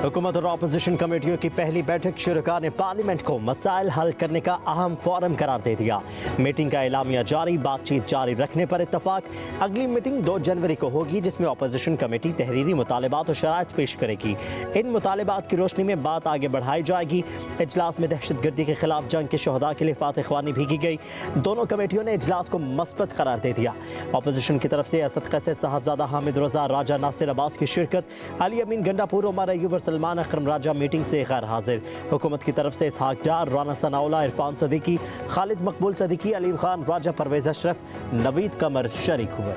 हुकूमत और अपोजिशन कमेटियों की पहली बैठक शुरा ने पार्लियामेंट को मसाइल हल करने का अहम फोरम करार दे दिया। मीटिंग का एलामिया जारी, बातचीत जारी रखने पर इत्तफाक। अगली मीटिंग 2 जनवरी को होगी, जिसमें अपोजिशन कमेटी तहरीरी मुतालबात और शराइत पेश करेगी। इन मुतालबात की रोशनी में बात आगे बढ़ाई जाएगी। इजलास में दहशतगर्दी के खिलाफ जंग के शहदा के लिए फातह ख्वानी भी की गई। दोनों कमेटियों ने इजलास को मस्बत करार दे दिया। अपोजिशन की तरफ से असद कैसर, साहबजादा हामिद रजा, राजा नासिर अब्बास की शिरकत, अली अमीन गंडापुर, उमर अयूब और सलमान अकरम राजा मीटिंग से गैर हाजिर। हुकूमत की तरफ से इसहाक डार, राना सनाउल्लाह, इरफान सदीकी, खालिद मकबूल सदीकी, अलीम खान, राजा परवेज अशरफ, नवीद कमर शरीक हुए।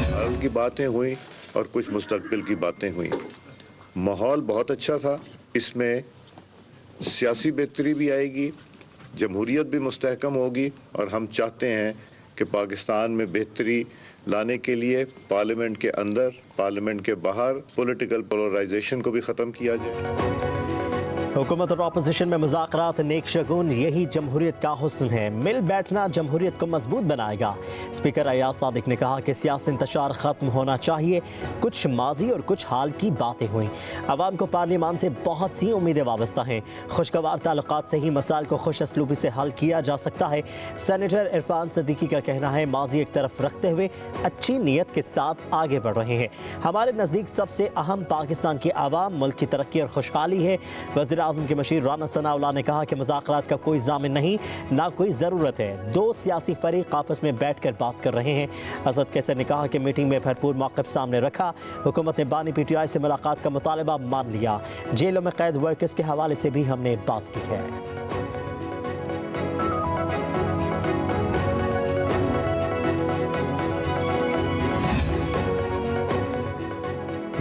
हाल की बातें हुई और कुछ मुस्तकबिल की बातें हुई। माहौल बहुत अच्छा था, इसमें सियासी बेहतरी भी आएगी, जमहूरियत भी मुस्तहकम होगी और हम चाहते हैं कि पाकिस्तान में बेहतरी लाने के लिए पार्लियामेंट के अंदर, पार्लियामेंट के बाहर पॉलिटिकल पोलराइजेशन को भी ख़त्म किया जाए। हुकूमत और अपोजिशन में मुज़ाकरात नेक शगुन, यही जमहूरियत का हुस्न है। मिल बैठना जमहूरियत को मजबूत बनाएगा। स्पीकर अयाज सादिक ने कहा कि सियासी इंतशार ख़त्म होना चाहिए। कुछ माजी और कुछ हाल की बातें हुई। अवाम को पार्लियामान से बहुत सी उम्मीदें वाबस्ता हैं। खुशगवार ताल्लुकात से ही मसाइल को खुश असलूबी से हल किया जा सकता है। सेनेटर इरफान सदीकी का कहना है, माजी एक तरफ रखते हुए अच्छी नीयत के साथ आगे बढ़ रहे हैं। हमारे नज़दीक सबसे अहम पाकिस्तान की आवाम, मुल्क की तरक्की और खुशहाली है। वज़ीर आज़म के मशीर राना सनाउल्लाह ने कहा कि मुज़ाकरात का कोई ज़ामिन नहीं, ना कोई ज़रूरत है। 2 सियासी फरीक आपस में बैठ कर बात कर रहे हैं। असद कैसर ने कहा कि मीटिंग में भरपूर मौक़िफ़ सामने रखा। हुकूमत ने बानी PTI से मुलाकात का मुतालबा मान लिया। जेलों में कैद वर्कर्स के हवाले से भी हमने बात की है।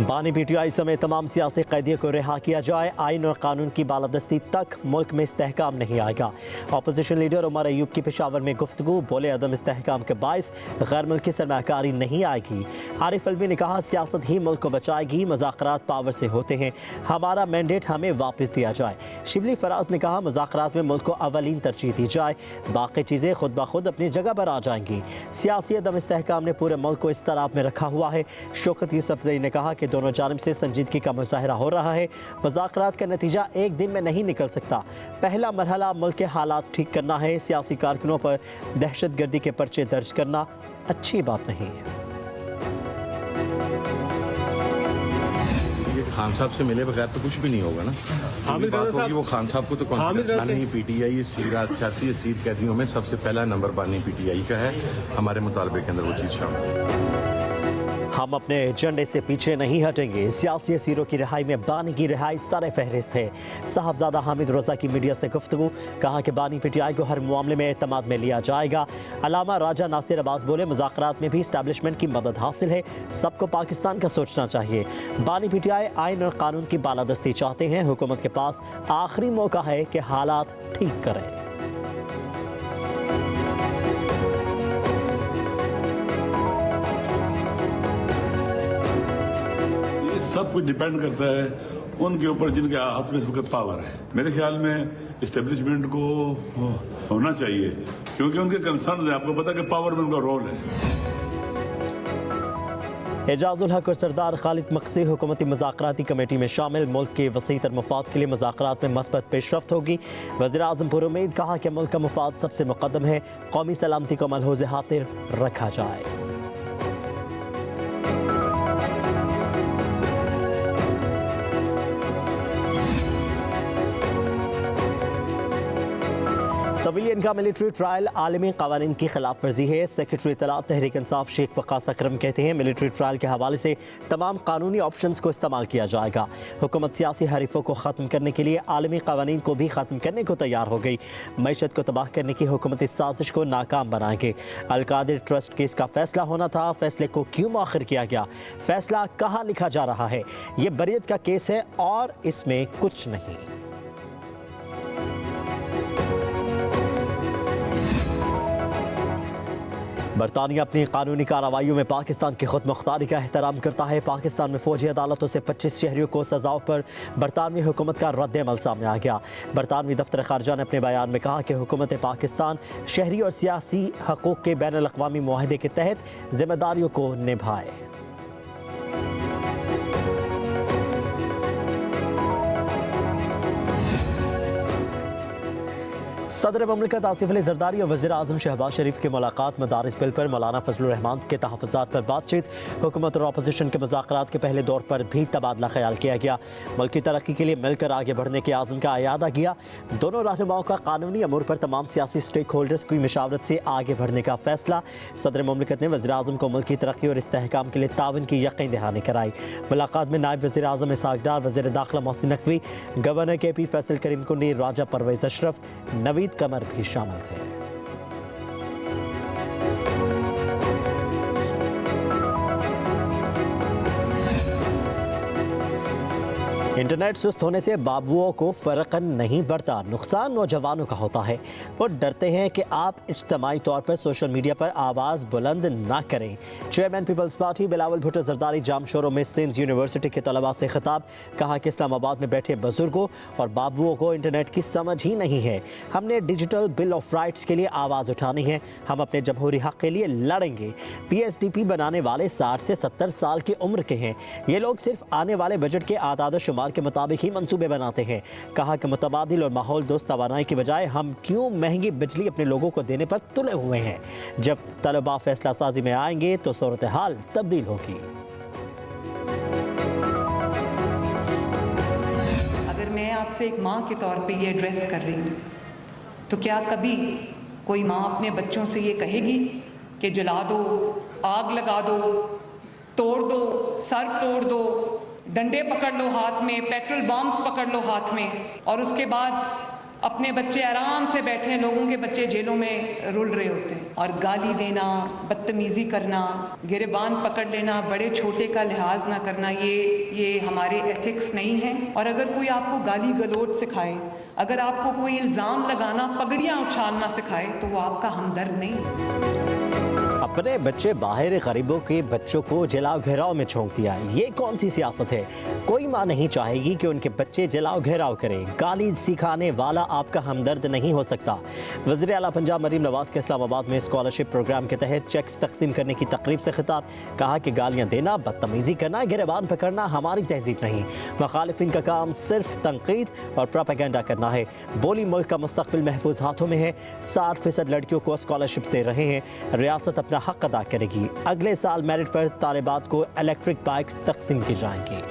बानी PTI समेत तमाम सियासी कैदियों को रिहा किया जाए। आइन और कानून की बालादस्ती तक मुल्क में इस्तेहकाम नहीं आएगा। अपोजिशन लीडर उमर अयूब की पेशावर में गुफ्तगू, बोले अदम इस्तेहकाम के बायस गैर मुल्की सरमाकारी नहीं आएगी। आरिफ अलवी ने कहा, सियासत ही मुल्क को बचाएगी। मुज़ाकरात पावर से होते हैं, हमारा मैंडेट हमें वापस दिया जाए। शिबली फराज ने कहा, मुज़ाकरात में मुल्क को अवलीन तरजीह दी जाए, बाकी चीज़ें खुद ब खुद अपनी जगह पर आ जाएंगी। सियासी अदम इस्तेहकाम ने पूरे मुल्क को इस तराब में रखा हुआ है। शौकत यूसुफजई ने कहा कि दोनों जानिब से संजीदगी का मुजाहरा हो रहा है। मुज़ाकरात का नतीजा एक दिन में नहीं निकल सकता। पहला मरहला मुल्क के हालात ठीक करना है। सियासी कारकुनों पर दहशतगर्दी के पर्चे दर्ज करना अच्छी बात नहीं है। खान साहब से मिले बगैर तो कुछ भी नहीं होगा ना। हामिद बात होगी वो खान साहब को तो कॉन्फिडेंस नहीं। PTI सियासी असीर कैदियों में सबसे पहला नंबर बानी PTI का है। हमारे मुतालबे के अंदर वो चीज़ शामिल है। हम अपने एजेंडे से पीछे नहीं हटेंगे। सियासी असीरों की रिहाई में बानी की रिहाई सरे फहरिस्त है। साहबजादा हामिद रजा की मीडिया से गुफ्तगू, कहा कि बानी PTI को हर मामले में एतमाद में लिया जाएगा। अलामा राजा नासिर अब्बास बोले, मुज़ाकरात में भी इस्टेब्लिशमेंट की मदद हासिल है। सबको पाकिस्तान का सोचना चाहिए। बानी PTI आइन और कानून की बालादस्ती चाहते हैं। हुकूमत के पास आखिरी मौका है कि हालात ठीक करें। सब कुछ डिपेंड करता है उनके ऊपर जिनके हाथ में इस वक्त पावर है। मेरे ख्याल में इस्टेब्लिशमेंट को होना चाहिए, क्योंकि उनके कंसर्न है। आपको पता है कि पावर में उनका रोल है। एजाजुल हक और सरदार खालिद मकसी हुकूमती मुज़ाकराती कमेटी में शामिल। मुल्क के वसीतर मफाद के लिए मुज़ाकरात में मस्बत पेशरफ्त होगी। वज़ीर आज़म पुरुम्मीद, कहा कि मुल्क का मफाद सबसे मुक़द्दम है। कौमी सलामती को मलहूज़ खातिर रखा जाए। सिविलियन का मिलिट्री ट्रायल आलमी क़वानीन की खिलाफ वर्जी है। सेक्रेटरी इत्तलात तहरीक इंसाफ शेख वक़ास अकरम कहते हैं, मिलिट्री ट्रायल के हवाले से तमाम कानूनी ऑप्शंस को इस्तेमाल किया जाएगा। हुकूमत सियासी हरीफों को ख़त्म करने के लिए आलमी क़वानीन को भी ख़त्म करने को तैयार हो गई। मईशत को तबाह करने की हुकूमती साजिश को नाकाम बनाएंगे। अलकादिर ट्रस्ट केस का फैसला होना था, फैसले को क्यों मुअख्खर किया गया? फैसला कहाँ लिखा जा रहा है? ये बरियत का केस है और इसमें कुछ नहीं। बरतानिया अपनी कानूनी कार्रवाइयों में पाकिस्तान की खुद मुख्तारी का एहतराम करता है। पाकिस्तान में फौजी अदालतों से 25 शहरियों को सजाओं पर बरतानवी हुकूमत का रद्द-ए-अमल सामने आ गया। बरतानवी दफ्तर खारजा ने अपने बयान में कहा कि हुकूमत पाकिस्तान शहरी और सियासी हकूक़ के बैनुल-अक़वामी मुआहदे के तहत जिम्मेदारियों को निभाए। सदर ममलिकत आसिफ अली जरदारी और वज़ीर आज़म शहबाज शरीफ की मुलाकात मदारिस बिल पर मौलाना फजलुर रहमान के तहफ़्फ़ुज़ात पर बातचीत। हुकूमत और अपोजिशन के मुज़ाकरात के पहले दौर पर भी तबादला ख्याल किया गया। मुल्क की तरक्की के लिए मिलकर आगे बढ़ने के आज़म का अयादा किया। दोनों रहनुमाओं का कानूनी अमूर पर तमाम सियासी स्टेक होल्डर्स की मशावरत से आगे बढ़ने का फैसला। सदर ममलिकत ने वज़ीर आज़म को मुल्क की तरक्की और इस्तेहकाम के लिए तावन की यकीन दहानी कराई। मुलाकात में नायब वज़ीर आज़म इसहाक़ डार, वज़ीर दाखिला मोहसिन नकवी, गवर्नर KP फैसल करीम कुंडी, राजा परवेज़ अशरफ, नवीद कमर भी शामिल थे। इंटरनेट सुस्त होने से बाबुओं को फ़र्क नहीं पड़ता, नुकसान नौजवानों का होता है। वो डरते हैं कि आप इज्तिमाई तौर पर सोशल मीडिया पर आवाज़ बुलंद ना करें। Chairman peoples party Bilawal Bhutto Zardari Jamshoro में सिंध यूनिवर्सिटी के तलबा से खिताब। कहा कि इस्लामाबाद में बैठे बुजुर्गों और बाबुओं को इंटरनेट की समझ ही नहीं है। हमने डिजिटल बिल ऑफ राइट्स के लिए आवाज़ उठानी है। हम अपने जमहूरी हक़ के लिए लड़ेंगे। PSDP बनाने वाले 60 से 70 साल की उम्र के हैं। ये लोग सिर्फ आने वाले बजट के आदाद शुमार के मुताबिक ही मंसूबे बनाते हैं। कहा कि मुतबादिल और माहौल दोस्त तवानाई की बजाय हम क्यों महंगी बिजली अपने लोगों को देने पर तुले हुए हैं। जब तलबा फैसला साजी में आएंगे तो सूरत हाल तब्दील होगी। अगर मैं आपसे एक माँ के तौर पे ये एड्रेस कर रही हूँ तो क्या कभी कोई माँ अपने बच्चों से ये कहेगी कि जला दो, आग लगा दो, तोड़ दो, सर तोड़ दो, डंडे पकड़ लो हाथ में, पेट्रोल बॉम्ब्स पकड़ लो हाथ में, और उसके बाद अपने बच्चे आराम से बैठे, लोगों के बच्चे जेलों में रुल रहे होते हैं, और गाली देना, बदतमीज़ी करना, गिरबान पकड़ लेना, बड़े छोटे का लिहाज ना करना, ये हमारे एथिक्स नहीं हैं। और अगर कोई आपको गाली गलौज सिखाए, अगर आपको कोई इल्ज़ाम लगाना, पगड़ियाँ उछालना सिखाए, तो वो आपका हमदर्द नहीं है। अपने बच्चे बाहर गरीबों के बच्चों को जलाओ घेराव में झोंक दिया। ये कौन सी सियासत है? कोई माँ नहीं चाहेगी कि उनके बच्चे जलाओ घेराव करें। गाली सिखाने वाला आपका हमदर्द नहीं हो सकता। वज़ीर आला पंजाब मरीम नवाज के इस्लामाबाद में स्कॉलरशिप प्रोग्राम के तहत चेक्स तकसीम करने की तकरीब से खिताब। कहा कि गालियाँ देना, बदतमीजी करना, गिरबान पकड़ना हमारी तहजीब नहीं। मुखालिफिन का काम सिर्फ तनकीद और प्रोपेगेंडा करना है। बोली मुल्क का मुस्तकबिल महफूज हाथों में है। 60% लड़कियों को स्कॉलरशिप दे रहे हैं। रियासत अपना हक अदा करेगी। अगले साल मेरिट पर तालिबात को इलेक्ट्रिक बाइक्स तकसीम की जाएंगी।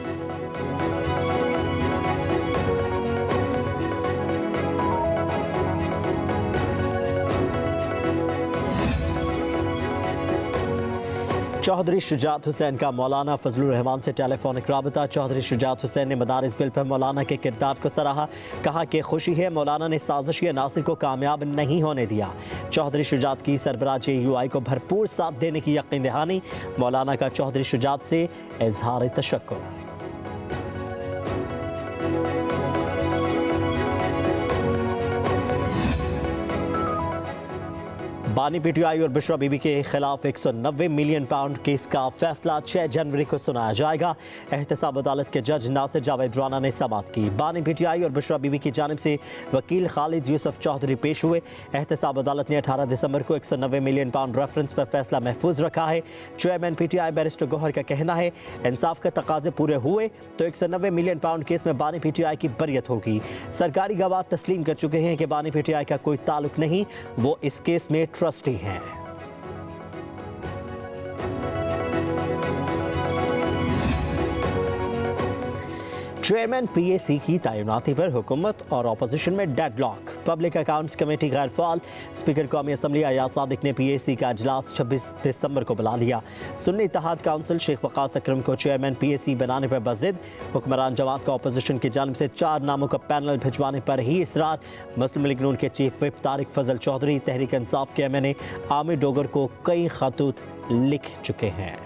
चौधरी शुजात हुसैन का मौलाना फजलुर रहमान से टेलीफोनिक राबता। चौधरी शुजात हुसैन ने मदारिस बिल पर मौलाना के किरदार को सराहा। कहा कि खुशी है मौलाना ने साजिशी अनासिर को कामयाब नहीं होने दिया। चौधरी शुजात की सरबराह UI को भरपूर साथ देने की यकीन दहानी। मौलाना का चौधरी शुजात से इजहार तशक्कुर। बानी PTI और बुशरा बीबी के खिलाफ 190 मिलियन पाउंड केस का फैसला 6 जनवरी को सुनाया जाएगा। एहतसाब अदालत के जज नासिर जावेद राना ने समाअत की। बानी PTI और बुशरा बीबी की जानिब से वकील खालिद यूसुफ चौधरी पेश हुए। एहतसाब अदालत ने 18 दिसंबर को 190 मिलियन पाउंड रेफरेंस पर फैसला महफूज रखा है। चेयरमैन PTI बैरिस्टर गौहर का कहना है इंसाफ के तकाजे पूरे हुए तो 190 मिलियन पाउंड केस में बानी PTI की बरियत होगी। सरकारी गवाह तस्लीम कर चुके हैं कि बानी PTI का कोई ताल्लुक नहीं, वो इस केस में ट्रस्टी हैं। चेयरमैन PAC की तैनाती पर हुकूमत और अपोजिशन में डेडलॉक। पब्लिक अकाउंट्स कमेटी गैर फाल। स्पीकर कौमी असम्बली अयाज सादिक ने PAC का अजलास 26 दिसंबर को बुला लिया। सुन्नी इत्तेहाद काउंसिल शेख वकास अकरम को चेयरमैन PAC बनाने पर बज़िद। हुक्मरान जमात का अपोजिशन की जानिब से 4 नामों का पैनल भिजवाने पर ही इसरार। मुस्लिम लीग नून के चीफ विप तारिक फजल चौधरी तहरीक इंसाफ के MNA आमिर डोगर को कई खतूत लिख चुके हैं।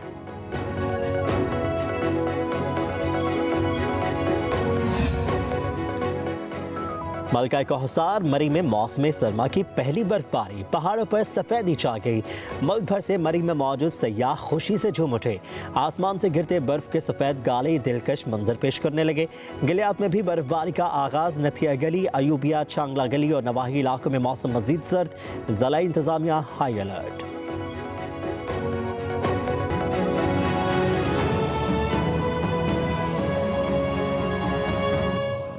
मलका कोहसार मरी में मौसम सरमा की पहली बर्फबारी, पहाड़ों पर सफेदी छा गई। मुल्क भर से मरी में मौजूद सयाह खुशी से झूम उठे। आसमान से गिरते बर्फ के सफेद गाले दिलकश मंजर पेश करने लगे। गिलियात में भी बर्फबारी का आगाज। नथिया गली, अयूबिया, चांगला गली और नवाही इलाकों में मौसम मजीद सर्द। जिला इंतजामिया हाई अलर्ट।